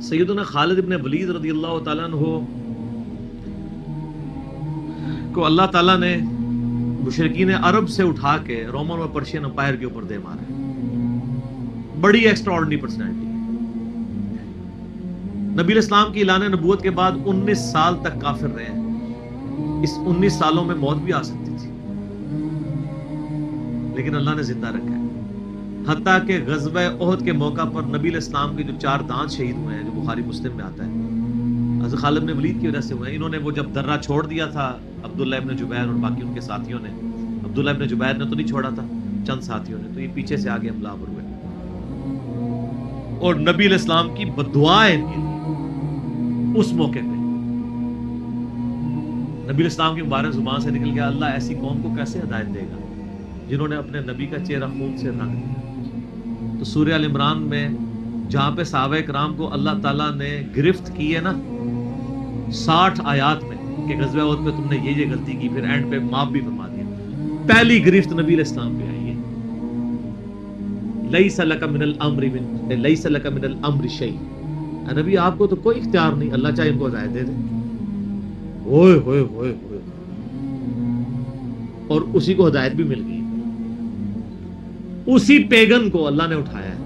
سیدنا خالد ابن ولید رضی اللہ تعالیٰ عنہ کو اللہ تعالیٰ نے مشرکین عرب سے اٹھا کے رومن اور پرشین امپائر کے اوپر دے مارا. بڑی ایکسٹرا آرڈنری پرسنالٹی. نبی علیہ السلام کی اعلان نبوت کے بعد 19 سال تک کافر رہے ہیں. اس 19 سالوں میں موت بھی آ سکتی تھی لیکن اللہ نے زندہ رکھا ہے. حتیٰ کہ غزوہ احد کے موقع پر نبی علیہ السلام کے جو 4 دانت شہید ہوئے ہیں جو بخاری مسلم میں آتا ہے حضرت خالد بن ولید کی وجہ سے ہوئے ہیں. انہوں نے وہ جب درہ چھوڑ دیا تھا عبداللہ ابن جبیر اور باقی ان کے ساتھیوں نے, عبداللہ ابن جبیر نے تو نہیں چھوڑا تھا, چند ساتھیوں نے, تو یہ پیچھے سے آگے حملہ آور ہوئے اور نبی علیہ السلام کی بددعائیں ان کے لیے اس موقع پہ. نبی علیہ السلام کی مبارک زبان سے نکل گیا اللہ ایسی قوم کو کیسے ہدایت دے گا جنہوں نے اپنے نبی کا چہرہ خون سے رنگ دیا. تو سورہ ال عمران میں جہاں پہ صحابہ کرام کو اللہ تعالیٰ نے گرفت کی ہے نا 60 آیات میں کہ غزوہ احد پہ تم نے یہ غلطی کی, پھر اینڈ پہ معاف بھی فرما دیا. پہلی گرفت نبی علیہ السلام پہ آئی ہے لیس لک من الامر شیء. نبی آپ کو تو کوئی اختیار نہیں, اللہ چاہے ان کو ہدایت دے دے. ہوئے ہوئے ہوئے ہوئے, اور اسی کو ہدایت بھی مل گئی. اسی پیگن کو اللہ نے اٹھایا ہے.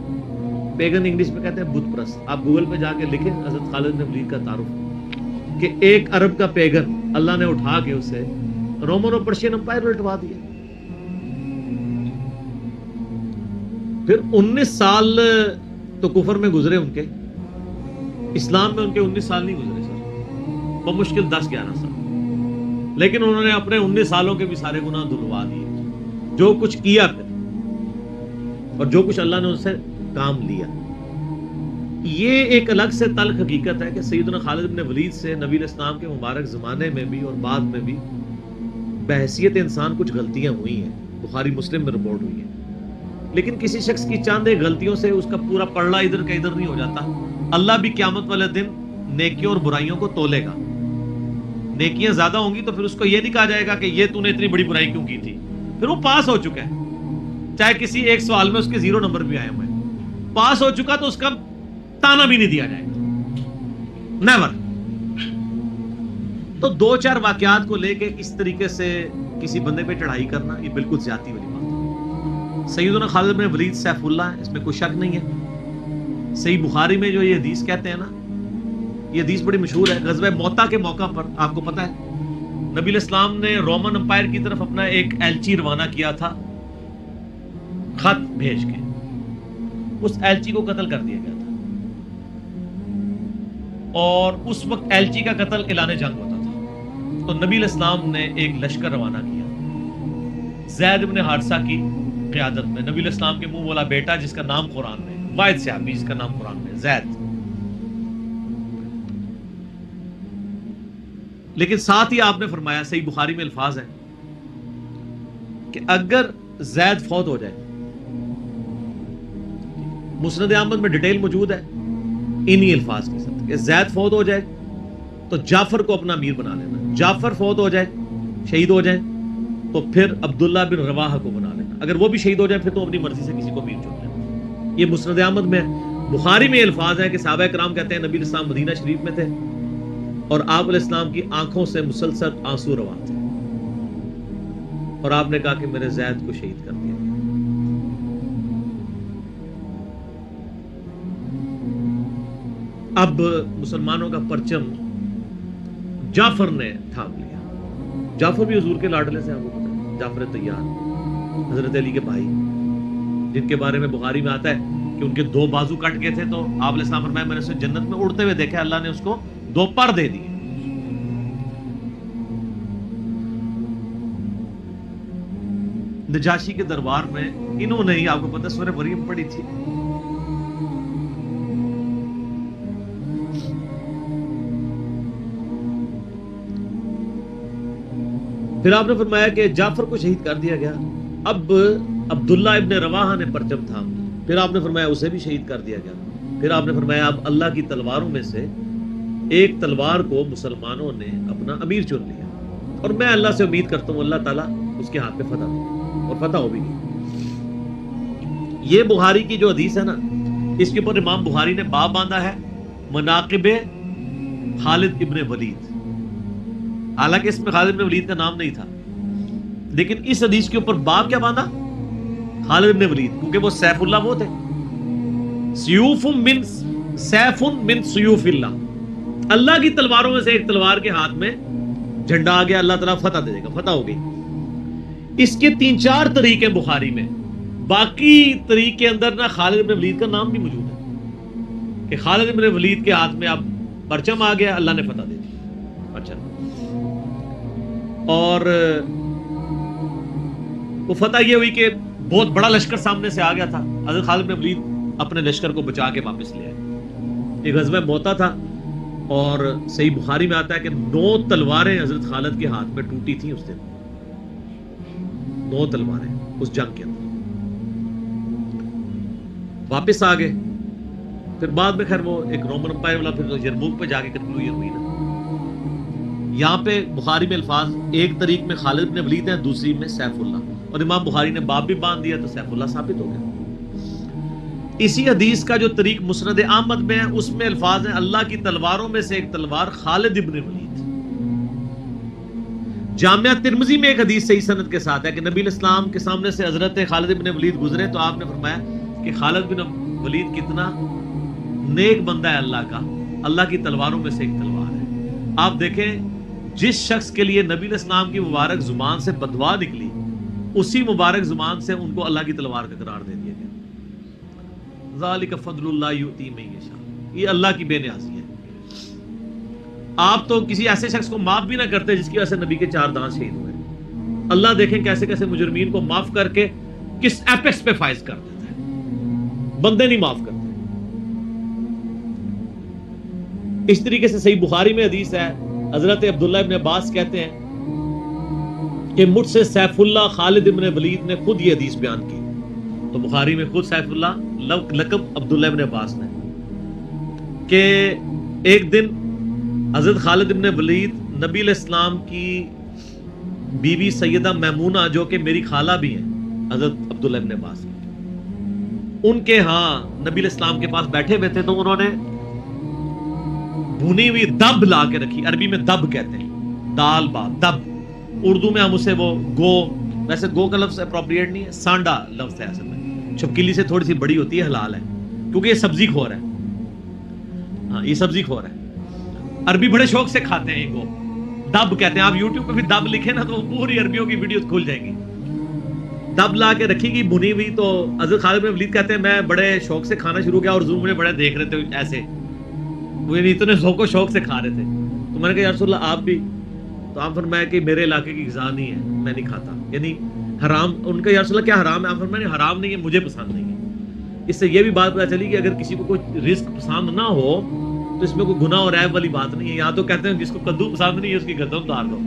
پیگن انگلش میں کہتے ہیں بت پرست. آپ گوگل پہ جا کے لکھیں حضرت خالد بن ولید کا تعارف کہ ایک عرب کا پیگن اللہ نے اٹھا کے اسے رومن اور پرشین امپائر لٹوا دیا. پھر 19 سال تو کفر میں گزرے ان کے, اسلام میں ان کے 19 سال نہیں گزرے سر, بمشکل 10-11 سال. لیکن انہوں نے اپنے 19 سالوں کے بھی سارے گناہ دھلوا دیے. جو کچھ کیا پھر اور جو کچھ اللہ نے ان سے کام لیا. یہ ایک الگ سے تلخ حقیقت ہے کہ سیدنا خالد بن ولید سے نبی علیہ السلام کے مبارک زمانے میں بھی اور بعد میں بھی بحیثیت انسان کچھ غلطیاں ہوئی ہیں. بخاری مسلم میں رپورٹ ہوئی ہیں. لیکن کسی شخص کی چاند ایک غلطیوں سے اس کا پورا پلڑا ادھر کا ادھر نہیں ہو جاتا. اللہ بھی قیامت والے دن نیکیوں اور برائیوں کو تولے گا. نیکیاں زیادہ ہوں گی تو پھر اس کو یہ نہیں کہا جائے گا کہ یہ تو نے اتنی بڑی برائی کیوں کی تھی, پھر وہ پاس ہو چکا ہے. چاہے کسی ایک سوال میں اس کے 0 نمبر بھی آئے ہوئے, پاس ہو چکا تو اس کا تانا بھی نہیں دیا جائے گا, نیور. تو 2-4 واقعات کو لے کے اس طریقے سے کسی بندے پہ چڑھائی کرنا یہ بالکل زیادتی والی بات ہے. سیدنا خالد بن ولید سیف اللہ ہے, اس میں کوئی شک نہیں ہے. صحیح بخاری میں جو یہ حدیث کہتے ہیں نا, یہ حدیث بڑی مشہور ہے. غزوہ موتا کے موقع پر آپ کو پتا ہے نبی علیہ السلام نے رومن امپائر کی طرف اپنا ایک ایلچی روانہ کیا تھا, خط بھیج کے. اس ایلچی کو قتل کر دیا گیا تھا اور اس وقت ایلچی کا قتل اعلان جنگ ہوتا تھا. تو نبی علیہ السلام نے ایک لشکر روانہ کیا زید بن حارثہ کی قیادت میں. نبی علیہ السلام کے منہ بولا بیٹا جس کا نام قرآن میں, واحد صحابی جس کا نام قرآن میں زید. لیکن ساتھ ہی آپ نے فرمایا, صحیح بخاری میں الفاظ ہیں کہ اگر زید فوت ہو جائے, مسند احمد میں ڈیٹیل موجود ہے انہی الفاظ کے ساتھ, کہ زید فوت ہو جائے تو جعفر کو اپنا امیر بنا لینا. جعفر فوت ہو جائے, شہید ہو جائے, تو پھر عبداللہ بن رواحہ کو بنا لینا. اگر وہ بھی شہید ہو جائے پھر تو اپنی مرضی سے کسی کو امیر چن لینا. یہ مسند احمد میں ہے. بخاری میں الفاظ ہے کہ صحابہ کرام کہتے ہیں نبی علیہ السلام مدینہ شریف میں تھے اور آپ علیہ السلام کی آنکھوں سے مسلسل آنسو رواں تھے اور آپ نے کہا کہ میرے زید کو شہید کر دیا. اب مسلمانوں کا پرچم جعفر نے تھام لیا. جعفر بھی حضور کے لاڈلے سے, آپ کو پتہ ہے, جعفر طیار حضرت علی کے بھائی, جن کے بارے میں بخاری میں آتا ہے کہ ان کے 2 بازو کٹ گئے تھے تو آپ علیہ السلام فرمایا میں نے اسے جنت میں اڑتے ہوئے دیکھا, اللہ نے اس کو 2 پر دے دیے. نجاشی کے دربار میں انہوں نے ہی, آپ کو پتہ سورہ مریم پڑھی تھی, پھر آپ نے فرمایا کہ جعفر کو شہید کر دیا گیا. اب عبداللہ ابن رواحہ نے پرچم تھام لیا, پھر آپ نے فرمایا اسے بھی شہید کر دیا گیا. پھر آپ نے فرمایا اب اللہ کی تلواروں میں سے ایک تلوار کو مسلمانوں نے اپنا امیر چن لیا اور میں اللہ سے امید کرتا ہوں اللہ تعالیٰ اس کے ہاتھ پہ فتح دے اور فتح ہو بھی گئی. یہ بخاری کی جو حدیث ہے نا, اس کے اوپر امام بخاری نے باب باندھا ہے مناقب خالد ابن ولید. حالانکہ اس میں خالد ابن ولید کا نام نہیں تھا، لیکن اس حدیث کے اوپر باب کیا باندھا؟ خالد ابن ولید، کیونکہ وہ سیف اللہ وہ تھے. سیوف من سیوف اللہ، اللہ کی تلواروں میں سے ایک تلوار کے ہاتھ میں جھنڈا آ گیا، اللہ تعالیٰ فتح دے گا، فتح ہو گئی. اس کے 3-4 طریقے بخاری میں، باقی طریق کے اندر نہ خالد ابن ولید کا نام بھی موجود ہے کہ خالد ابن ولید کے ہاتھ میں اب پرچم آ گیا، اللہ نے فتح دے دی. اچھا، اور وہ فتح یہ ہوئی کہ بہت بڑا لشکر سامنے سے آ گیا تھا. حضرت خالد بن ولید اپنے لشکر کو بچا کے واپس لے آئے. ایک غزوہ موتا تھا، اور صحیح بخاری میں آتا ہے کہ 9 تلواریں حضرت خالد کے ہاتھ میں ٹوٹی تھیں اس دن. 9 تلواریں اس جنگ کے اندر. واپس آ گئے. پھر بعد میں خیر وہ ایک رومن امپائر والا پھر یرموک پہ جا کے کنکلوژن ہوئی نا. یہاں پہ بخاری میں الفاظ ایک طریق میں خالد بن ولید ہیں، دوسری میں سیف اللہ، اور امام بخاری نے باب بھی باندھ دیا تو سیف اللہ ثابت ہو گیا. اسی حدیث کا جو طریق مسند احمد میں ہے اس میں الفاظ ہیں اللہ کی تلواروں میں سے ایک تلوار خالد ابن ولید. جامعہ ترمذی میں ایک حدیث صحیح سند کے ساتھ ہے کہ نبی الاسلام کے سامنے سے حضرت خالد ابن ولید گزرے تو آپ نے فرمایا کہ خالد بن ولید کتنا نیک بندہ ہے اللہ کا، اللہ کی تلواروں میں سے ایک تلوار ہے. آپ دیکھیں جس شخص کے لیے نبی الاسلام کی مبارک زبان سے بددعا نکلی، اسی مبارک زبان سے ان کو اللہ کی تلوار کا قرار دے دیا گیا. ذالک فضل اللہ یؤتی من یشاء، یہ اللہ کی بے نیازی ہے. آپ تو کسی ایسے شخص کو معاف بھی نہ کرتے جس کی وجہ سے نبی کے 4 دانت شہید ہوئے. اللہ دیکھیں کیسے کیسے مجرمین کو معاف کر کے کس ایپیکس پہ فائز کر دیتا ہے، بندے نہیں معاف کرتے. اس طریقے سے صحیح بخاری میں حدیث ہے، حضرت عبداللہ ابن عباس کہتے ہیں کہ مجھ سے سیف اللہ خالد ابن ولید نے خود یہ حدیث بیان کی. تو بخاری میں خود سیف اللہ لقب عبداللہ ابن عباس نے، کہ ایک دن حضرت خالد ابن ولید نبی علیہ السلام کی بیوی سیدہ میمونہ جو کہ میری خالہ بھی ہیں حضرت عبداللہ ابن عباس، ان کے ہاں نبی علیہ السلام کے پاس بیٹھے ہوئے تھے تو انہوں نے بھونی ہوئی دب لا کے رکھی. عربی میں دب کہتے ہیں، دال با دب، اردو میں ہم اسے وہ گو، ویسے گو کا لفظ اپروپریٹ نہیں ہے، سانڈا لفظ ہے اصل میں، چھپکلی سے تھوڑی سی بڑی ہوتی ہے، حلال ہے کیونکہ یہ سبزی خور ہے. ہاں یہ سبزی خور ہے، عربی بڑے شوق سے کھاتے ہیں. یہ گو دب کہتے ہیں. آپ یوٹیوب پہ بھی دب لکھیں نا تو پوری عربیوں کی ویڈیوز کھل جائیں گی. دب لا کے رکھی گئی بھنی ہوئی. تو حضرت خالد بن ولید کہتے ہیں میں بڑے شوق سے کھانا شروع کیا اور حضور مجھے بڑے دیکھ رہے تھے ایسے، وہ اتنے ذوق و شوق سے کھا رہے تھے. تو میں نے کہا یا رسول اللہ آپ بھی؟ تو آپ فرمایا کہ میرے علاقے کی غذا نہیں ہے، میں نہیں کھاتا، یعنی حرام. ان کا یا رسول اللہ کیا حرام ہے؟ آپ فرمایا حرام نہیں ہے، مجھے پسند نہیں ہے. اس سے یہ بھی بات پتہ چلی کہ اگر کسی کو کوئی رزق پسند نہ ہو تو اس میں کوئی گناہ اور عیب والی بات نہیں ہے. یہاں تو کہتے ہیں جس کو کدو پسند نہیں ہے اس کی گردن اتار دو.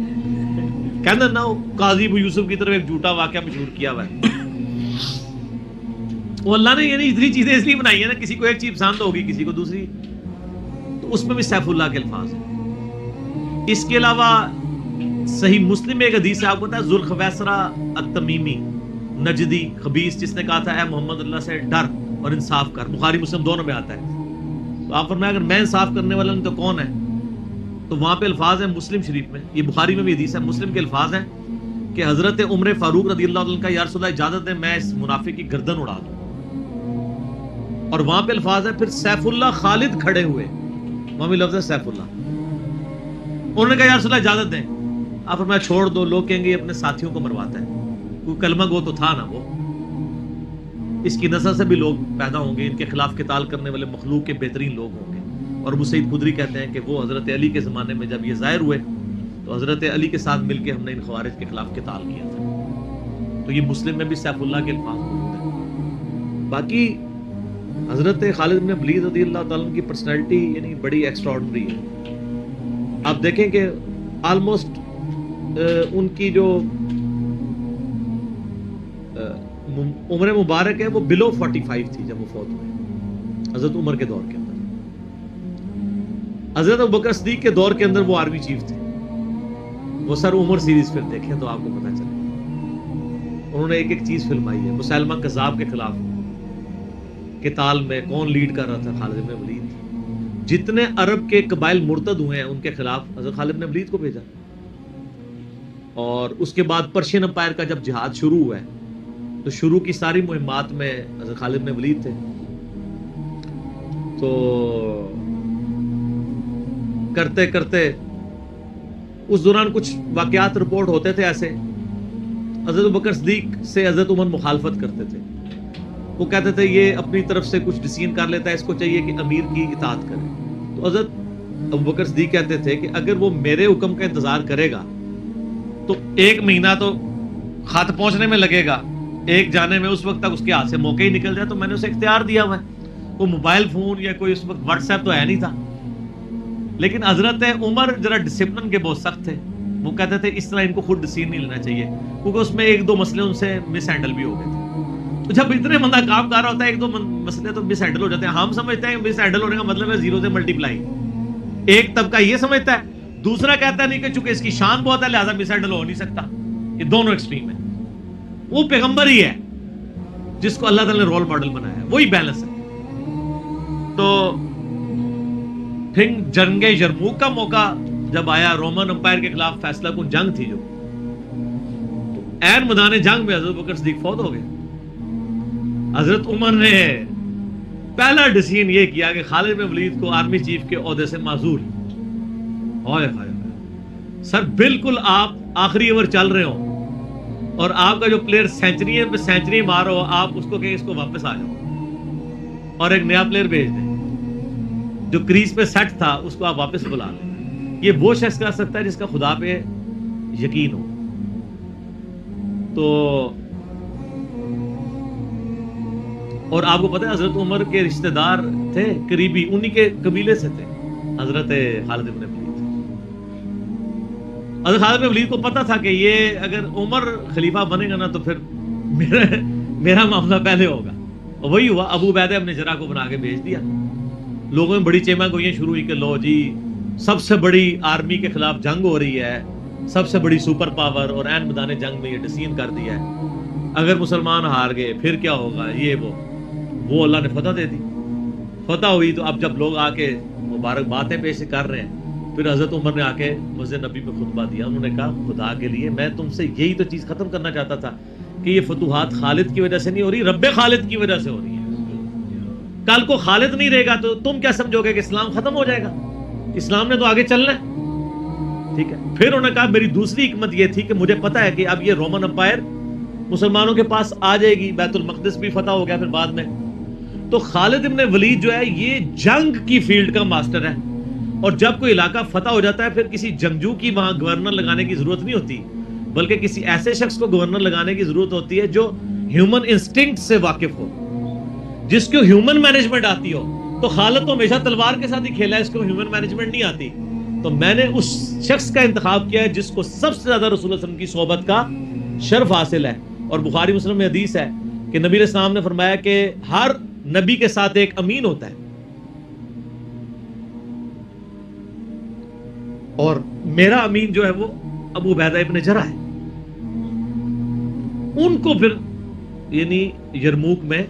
کہنا نا قاضی ابو یوسف کی طرف ایک جھوٹا واقعہ مشہور کیا ہوا ہے. وہ اللہ نے یعنی اتنی چیزیں اس لیے بنائی ہیں نا، کسی کو ایک چیز پسند ہوگی کسی کو دوسری، تو اس میں بھی سیف اللہ کے الفاظ ہیں. اس کے علاوہ صحیح مسلم میں ایک حدیث ہے، آپ کو پتا ہے ذوالخویسرہ التمیمی نجدی خبیث جس نے کہا تھا اے محمد اللہ سے ڈر اور انصاف کر. بخاری مسلم دونوں میں آتا ہے. تو آپ فرمایا اگر میں انصاف کرنے والا نہیں تو کون ہے؟ تو وہاں پہ الفاظ ہیں مسلم شریف میں، یہ بخاری میں بھی حدیث ہے، مسلم کے الفاظ ہیں کہ حضرت عمر فاروق رضی اللہ عنہ کا یا رسول اللہ اجازت ہے میں اس منافق کی گردن اڑا دوں. اور وہاں پہ الفاظ ہے پھر سیف اللہ خالد کھڑے ہوئے، وہاں بھی لفظ ہے سیف اللہ. انہوں نے کہا یا رسول اللہ اجازت دیں. آپ فرمایا چھوڑ دو، لوگ کہیں گے یہ اپنے ساتھیوں کو مرواتا ہے. کوئی کلمہ گو تو تھا نا وہ، اس کی نسل سے بھی لوگ پیدا ہوں گے، ان کے خلاف قتال کرنے والے مخلوق کے بہترین لوگ ہوں گے. اور ابو سعید خدری کہتے ہیں کہ وہ حضرت علی کے زمانے میں جب یہ ظاہر ہوئے تو حضرت علی کے ساتھ مل کے ہم نے ان خوارج کے خلاف قتال کیا تھا. تو یہ مسلم میں بھی سیف اللہ کے الفاظ موجود ہیں. باقی حضرت خالد بن ولید رضی اللہ تعالیٰ عنہ کی پرسنالٹی یعنی بڑی ایکسٹراڈنری ہے. آپ دیکھیں کہ آلموسٹ ان کی جو عمر مبارک ہے وہ بلو 45 تھی جب وہ فوت ہوئے حضرت عمر کے دور کے اندر. حضرت ابوبکر صدیق کے دور کے اندر وہ آرمی چیف تھے. وہ سر عمر سیریز پھر دیکھیں تو آپ کو پتہ چلے. انہوں نے ایک ایک چیز فلمائی ہے. مسلمہ کذاب کے خلاف قتال میں کون لیڈ کر رہا تھا؟ خالد بن ولید. جتنے عرب کے قبائل مرتد ہوئے ہیں ان کے خلاف حضرت خالد بن ولید کو بھیجا. اور اس کے بعد پرشین امپائر کا جب جہاد شروع ہوا ہے تو شروع کی ساری مہمات میں حضرت خالد بن ولید تھے. تو کرتے کرتے اس دوران کچھ واقعات رپورٹ ہوتے تھے ایسے. حضرت ابوبکر صدیق سے حضرت عمر مخالفت کرتے تھے. وہ کہتے تھے یہ اپنی طرف سے کچھ ڈیسیژن کر لیتا ہے, اس کو چاہیے کہ امیر کی اطاعت کرے. تو حضرت ابوبکر صدیق کہتے تھے کہ اگر وہ میرے حکم کا انتظار کرے گا تو 1 مہینہ تو خط پہنچنے میں لگے گا, ایک جانے میں اس وقت تک اس کے ہاتھ سے موقع ہی نکل جائے. تو میں نے اسے اختیار دیا ہوا ہے. وہ موبائل فون یا کوئی اس وقت واٹس ایپ تو ہے نہیں تھا. لیکن حضرت عمر ذرا ڈسپلن کے بہت سخت تھے. وہ کہتے تھے اس طرح ان کو خود ڈیسیژن نہیں لینا چاہیے, کیونکہ اس میں 1-2 مسئلے ان سے مس ہینڈل بھی ہو گئے تھے. تو جب اتنے بندہ کام کر رہا ہوتا ہے 1-2 مسئلے تو مس ہینڈل ہو جاتے ہیں. ہم سمجھتے ہیں مس ہینڈل ہونے کا مطلب ہے 0 سے ملٹیپلائی. ایک طبقہ یہ سمجھتا ہے, دوسرا کہتا ہے نہیں کہ چونکہ اس کی شان بہت ہے لہذا مس ہینڈل ہو نہیں سکتا. یہ دونوں ایکسٹریم ہیں. وہ پیغمبر ہی ہے جس کو اللہ تعالی نے رول ماڈل بنایا ہے, وہی بیلنس ہے. تو پھر جنگ یرموک کا موقع جب آیا, رومن امپائر کے خلاف فیصلہ کن جنگ تھی جو, تو عین میدان جنگ میں حضرت بکر صدیق فوت ہو گئے. حضرت عمر نے پہلا ڈیسیژن یہ کیا کہ خالد بن ولید کو آرمی چیف کے عہدے سے معزول. ہائے ہائے سر, بالکل آپ آخری اوور چل رہے ہو اور آپ کا جو پلیئر سینچری پہ سینچری مار رہا ہو, آپ اس کو کہیں اس کو واپس آ جاؤ اور ایک نیا پلیئر بھیج دیں. جو کریز پہ سیٹ تھا اس کو آپ واپس بلا لیں. یہ وہ شخص کر سکتا ہے جس کا خدا پہ یقین ہو. تو اور آپ کو پتہ ہے حضرت عمر کے رشتہ دار تھے قریبی, انہی کے قبیلے سے تھے حضرت خالد بن ولید. حضرت خالد بن ولید کو پتا تھا کہ یہ اگر عمر خلیفہ بنے گا نا تو پھر میرا معاملہ پہلے ہوگا. اور وہی ہوا. ابو عبیدہ ابن جراح کو بنا کے بھیج دیا. لوگوں میں بڑی چیما گوئیاں شروع ہوئی کہ لو جی سب سے بڑی آرمی کے خلاف جنگ ہو رہی ہے, سب سے بڑی سپر پاور, اور عین میدان جنگ میں یہ ڈیسیژن کر دیا ہے, اگر مسلمان ہار گئے پھر کیا ہوگا. یہ وہ اللہ نے فتح دے دی. فتح ہوئی تو اب جب لوگ آ کے مبارک باتیں پیش کر رہے ہیں, پھر حضرت عمر نے آ کے مسجد نبی میں خطبہ دیا. انہوں نے کہا خدا کے لیے میں تم سے یہی تو چیز ختم کرنا چاہتا تھا کہ یہ فتوحات خالد کی وجہ سے نہیں ہو رہی, رب خالد کی وجہ سے ہو رہی ہے. کل کو خالد نہیں رہے گا تو تم کیا سمجھو گے کہ اسلام ختم ہو جائے گا. اسلام نے تو آگے چلنا ہے. ٹھیک ہے. پھر انہوں نے کہا میری دوسری حکمت یہ تھی کہ مجھے پتا ہے کہ اب یہ رومن امپائر مسلمانوں کے پاس آ جائے گی, بیت المقدس بھی فتح ہو گیا پھر بعد میں. تو خالد ابن ولید جو ہے یہ جنگ کی فیلڈ کا ماسٹر ہے, اور جب کوئی علاقہ فتح ہو جاتا ہے پھر کسی جنگجو کی وہاں گورنر لگانے کی ضرورت نہیں ہوتی, بلکہ کسی ایسے شخص کو گورنر لگانے کی ضرورت ہوتی ہے جو ہیومن انسٹنکٹ سے واقف ہو, جس کو ہیومن مینجمنٹ آتی ہو. تو خالد تو ہمیشہ تلوار کے ساتھ ہی کھیلا ہے, اس کو ہیومن مینجمنٹ نہیں آتی. تو میں نے اس شخص کا انتخاب کیا ہے جس کو سب سے زیادہ رسول اللہ صلی اللہ علیہ وسلم کی صحبت کا شرف حاصل ہے. اور بخاری مسلم میں حدیث ہے کہ نبی علیہ السلام نے فرمایا کہ ہر نبی کے ساتھ ایک امین ہوتا ہے, اور میرا امین جو ہے وہ ابو عبیدہ ابن جراح ہے. ان کو پھر یعنی یرموک میں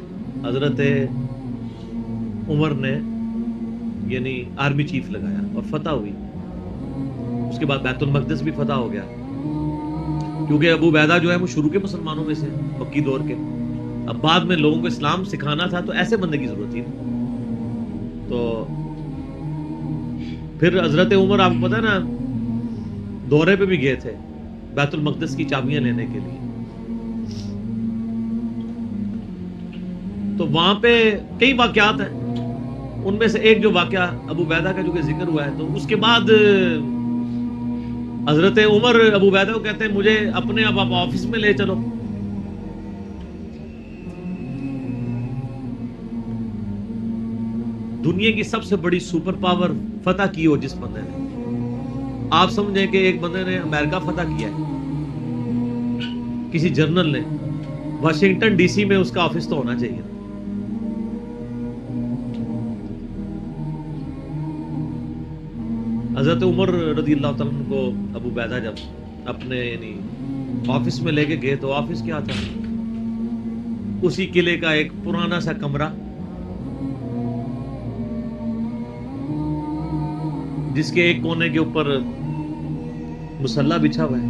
حضرت عمر نے یعنی آرمی چیف لگایا اور فتح ہوئی. اس کے بعد بیت المقدس بھی فتح ہو گیا, کیونکہ ابو عبیدہ جو ہے وہ شروع کے مسلمانوں میں سے مکی دور کے. اب بعد میں لوگوں کو اسلام سکھانا تھا تو ایسے بندے کی ضرورت تھی. تو پھر حضرت عمر آپ کو پتا ہے نا دورے پہ بھی گئے تھے بیت المقدس کی چابیاں لینے کے لیے. تو وہاں پہ کئی واقعات ہیں, ان میں سے ایک جو واقعہ ابو عبیدہ کا جو کہ ذکر ہوا ہے, تو اس کے بعد حضرت عمر ابو عبیدہ کو کہتے ہیں مجھے اپنے اب آپ آفس میں لے چلو. دنیا کی سب سے بڑی سپر پاور فتح کی ہو جس بندے نے, آپ سمجھیں کہ ایک بندے نے امریکہ فتح کیا ہے, کسی جنرل نے, واشنگٹن ڈی سی میں اس کا آفس تو ہونا چاہیے. حضرت عمر رضی اللہ تعالیٰ عنہ کو ابو عبیدہ جب اپنے یعنی آفس میں لے کے گئے تو آفس کیا تھا, اسی قلعے کا ایک پرانا سا کمرہ, جس کے ایک کونے کے اوپر مصلی بچھا ہوا ہے،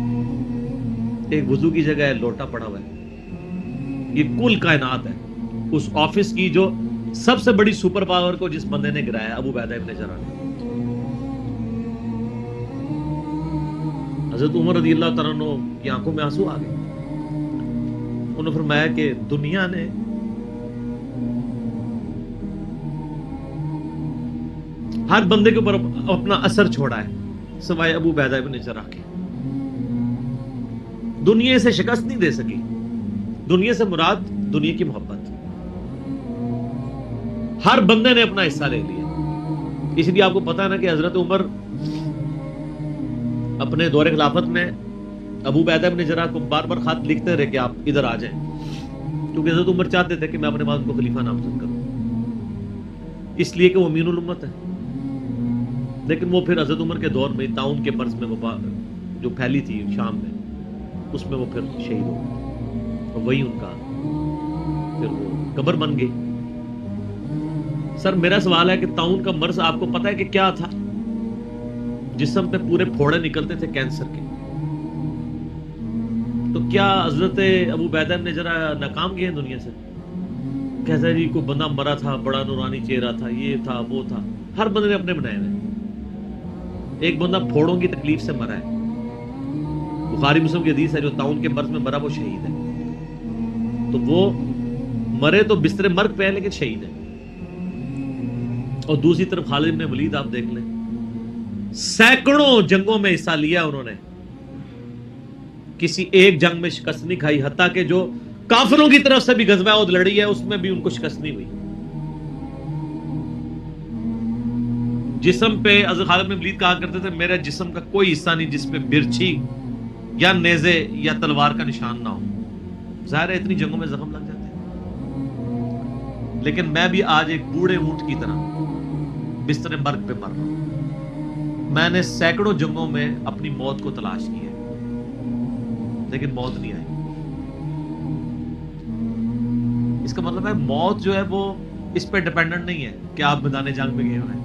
ایک وضو کی جگہ ہے، لوٹا پڑا ہوا ہے. یہ کل کائنات ہے. اس آفس کی جو سب سے بڑی سپر پاور کو جس بندے نے گرایا، ابو عبیدہ ابن جراح نے. حضرت عمر رضی اللہ تعالیٰ عنہ کی آنکھوں میں آنسو آ گئے. انہوں نے فرمایا کہ دنیا نے ہر بندے کے اوپر اپنا اثر چھوڑا ہے سوائے ابو عبیدہ ابن جراح کے. دنیا سے شکست نہیں دے سکی. دنیا سے مراد دنیا کی محبت. ہر بندے نے اپنا حصہ لے لیا. اس لیے آپ کو پتا ہے نا کہ حضرت عمر اپنے دور خلافت میں ابو عبیدہ ابن جراح کو بار بار خط لکھتے رہے کہ آپ ادھر آ جائیں، کیونکہ حضرت عمر چاہتے تھے کہ میں اپنے بعد کو خلیفہ نامزد کروں، اس لیے کہ وہ امین الامت ہے. لیکن وہ پھر حضرت عمر کے دور میں طاعون کے مرض میں وبا جو پھیلی تھی شام میں، اس میں وہ پھر شہید ہو گئے، اور وہی ان کا پھر وہ قبر بن گئی. سر میرا سوال ہے کہ طاعون کا مرض آپ کو پتا ہے کہ کیا تھا؟ جسم پہ پورے پھوڑے نکلتے تھے کینسر کے. تو کیا حضرت ابو عبیدہ ابن جراح ناکام گئے ہیں دنیا سے؟ کہتا ہے جی کوئی بندہ مرا تھا، بڑا نورانی چہرہ تھا، یہ تھا وہ تھا. ہر بندے نے اپنے بنائے ہوئے. ایک بندہ پھوڑوں کی تکلیف سے مرا ہے، بخاری مسلم کی حدیث ہے، جو طاعون کے مرض میں مرا وہ شہید ہے. تو وہ مرے تو بستر مرگ پہ ہے لیکن شہید ہے. اور دوسری طرف خالد بن ولید آپ دیکھ لیں، سینکڑوں جنگوں میں حصہ لیا انہوں نے، کسی ایک جنگ میں شکست نہیں کھائی. حتیٰ کہ جو کافروں کی طرف سے بھی غزوہ احد لڑی ہے اس میں بھی ان کو شکست نہیں ہوئی. جسم پہ حضرت خالد بن ولید کہا کرتے تھے میرے جسم کا کوئی حصہ نہیں جس پہ برچھی یا نیزے یا تلوار کا نشان نہ ہو. ظاہر ہے اتنی جنگوں میں زخم لگ جاتے ہیں، لیکن میں بھی آج ایک بوڑھے اونٹ کی طرح بستر مرگ پہ مر رہا ہوں. میں نے سینکڑوں جنگوں میں اپنی موت کو تلاش کی ہے لیکن موت نہیں آئی. اس کا مطلب ہے موت جو ہے وہ اس پہ ڈیپینڈنٹ نہیں ہے کہ آپ میدان جنگ میں گئے ہوئے ہیں.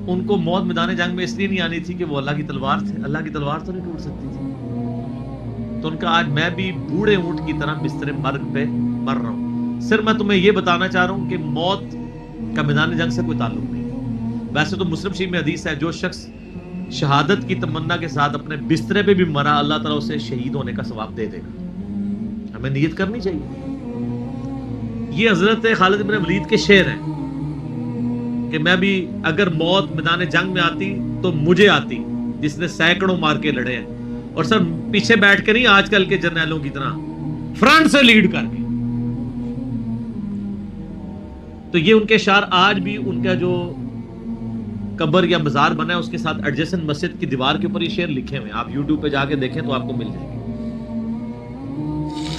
ان کو موت میدان جنگ میں اس لیے نہیں آنی تھی کہ وہ اللہ کی تلوار تھے. اللہ کی تلوار تو نہیں ٹوٹ سکتی تھی. تو ان کا آج میں بھی بوڑھے اونٹ کی طرح بستر مرگ پہ مر رہا ہوں. صرف میں تمہیں یہ بتانا چاہ رہا ہوں کہ موت کا میدان جنگ سے کوئی تعلق نہیں. ویسے تو مسلم شریف میں حدیث ہے جو شخص شہادت کی تمنا کے ساتھ اپنے بسترے پہ بھی مرا اللہ تعالیٰ اسے شہید ہونے کا ثواب دے دے گا. ہمیں نیت کرنی چاہیے. یہ حضرت خالد بن ولید کے شعر ہیں کہ میں بھی اگر موت میدان جنگ میں آتی تو مجھے آتی جس نے سینکڑوں مار کے لڑے ہیں، اور سر پیچھے بیٹھ کے نہیں آج کل کے جرنیلوں کی طرح، فرنٹ سے لیڈ کر کے. تو یہ ان کے اشعار آج بھی ان کا جو قبر یا مزار بنا ہے اس کے ساتھ ایڈجسنٹ مسجد کی دیوار کے اوپر یہ شعر لکھے ہوئے ہیں. آپ یوٹیوب پہ جا کے دیکھیں تو آپ کو مل جائے گے.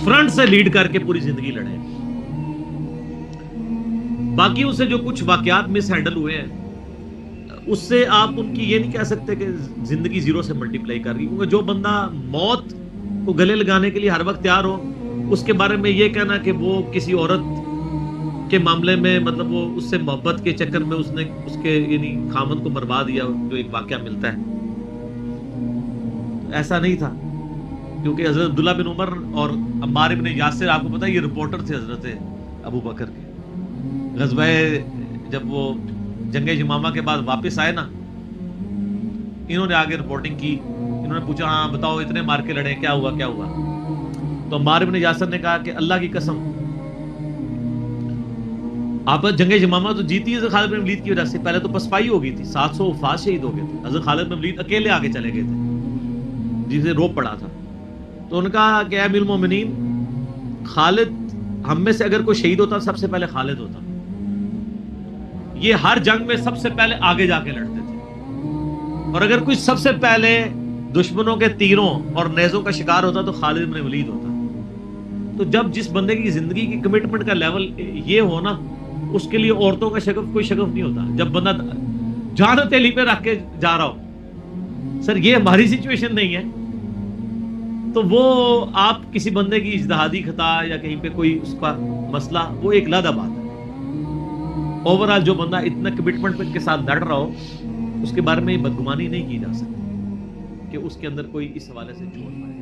فرنٹ سے لیڈ کر کے پوری زندگی لڑے. باقی ان سے جو کچھ واقعات مس ہینڈل ہوئے ہیں اس سے آپ ان کی یہ نہیں کہہ سکتے کہ زندگی زیرو سے ملٹیپلائی کر گئی. کیونکہ جو بندہ موت کو گلے لگانے کے لیے ہر وقت تیار ہو، اس کے بارے میں یہ کہنا کہ وہ کسی عورت کے معاملے میں مطلب وہ اس سے محبت کے چکر میں اس نے اس کے یعنی خامد کو مروا دیا، جو ایک واقعہ ملتا ہے، ایسا نہیں تھا. کیونکہ حضرت عبداللہ بن عمر اور عمار بن یاسر آپ کو پتا ہے یہ رپورٹر تھے حضرت ابو بکر کے. غزوہ جب وہ جنگ یمامہ کے بعد واپس آئے نا، انہوں نے آگے رپورٹنگ کی. انہوں نے پوچھا ہاں بتاؤ اتنے مار کے لڑے کیا ہوا کیا ہوا. تو عمار بن یاسر نے کہا کہ اللہ کی قسم آپ جنگ یمامہ تو جیتی ہے خالد بن ولید کی وجہ سے. پہلے تو پسپائی ہو گئی تھی، 700 وفات شہید ہو گئے تھے. حضرت خالد بن ولید اکیلے آگے چلے گئے تھے جسے روپ پڑا تھا. تو ان کا کہ اے امیر المومنین، خالد ہم میں سے اگر کوئی شہید ہوتا سب سے پہلے خالد ہوتا. یہ ہر جنگ میں سب سے پہلے آگے جا کے لڑتے تھے، اور اگر کوئی سب سے پہلے دشمنوں کے تیروں اور نیزوں کا شکار ہوتا تو خالد بن ولید ہوتا. تو جب جس بندے کی زندگی کی کمٹمنٹ کا لیول یہ ہو نا، اس کے لیے عورتوں کا شگف کوئی شگف نہیں ہوتا. جب بندہ جان ہتھیلی پہ رکھ کے جا رہا ہو، سر یہ ہماری سچویشن نہیں ہے. تو وہ آپ کسی بندے کی اجتہادی خطا یا کہیں پہ کوئی اس کا مسئلہ وہ ایک علیحدہ بات ہے. اوورآل جو بندہ اتنا کمٹمنٹ کے ساتھ لڑ رہا ہو اس کے بارے میں بدگمانی نہیں کی جا سکتی کہ اس کے اندر کوئی اس حوالے سے چھوڑ پائے.